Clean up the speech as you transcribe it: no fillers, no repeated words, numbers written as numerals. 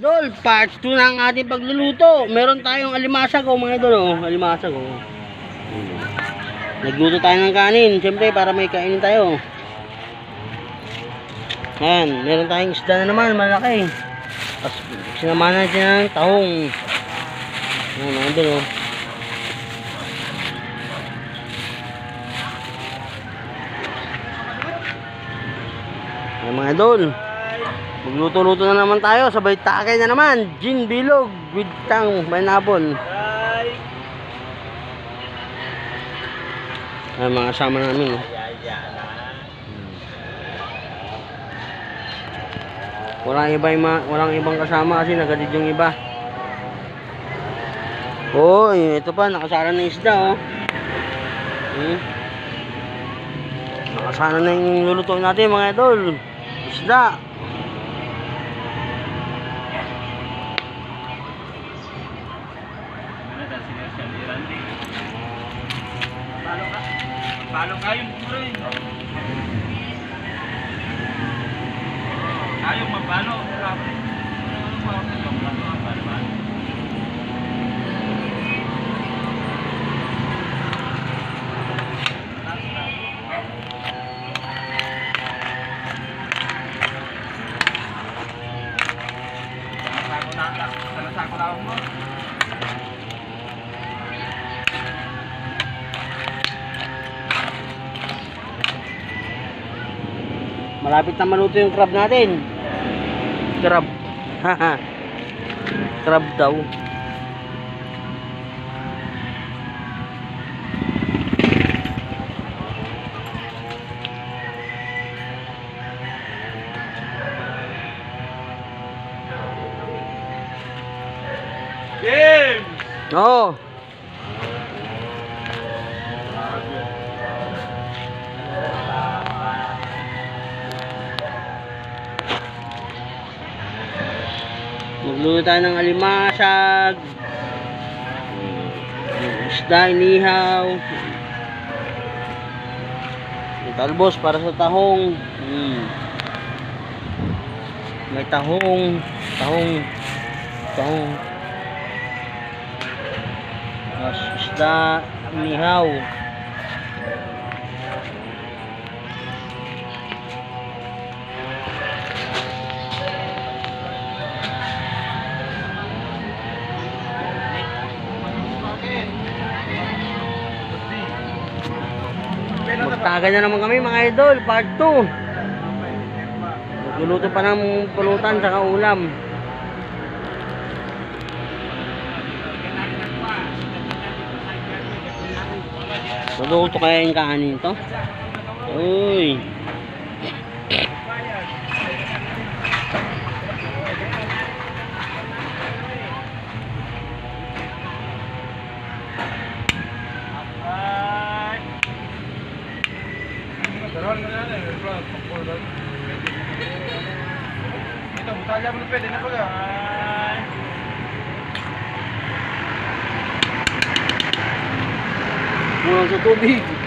Idol, part 2 na ang ating pagluluto. Meron tayong alimasag mga idol, alimasag Nagluto tayo ng kanin, siyempre para may kainin tayo. Yan, meron tayong isda na naman, malaki. Tapos sinamahan natin ng tahong. Yan mga idol, Yan mga idol. Magluto-luto na naman tayo, sabay takay na naman. Gin bilog with tang pineapple. Ay, mga kasama namin. Walang ibang kasama kasi nagatid yung iba. Oy, ito pa nakasara na isda Nakasana na yung lulutuin natin mga idol. Isda. Palo kayong puro Ayaw mapalo. Sanasako na mo. Malapit na maluto yung crab natin. Crab. Crab daw. Game! Oo. Magluto tayo ng alimasag, isda inihaw, talbos para sa tahong. May tahong. Tapos isda inihaw. Magtaga na naman kami mga idol, part 2. Magluluto pa ng pulutan sa ulam. Luluto kaya yung kanin to? Uy. Ito, butaya mo na pwede na pala. Kulang sa tubig.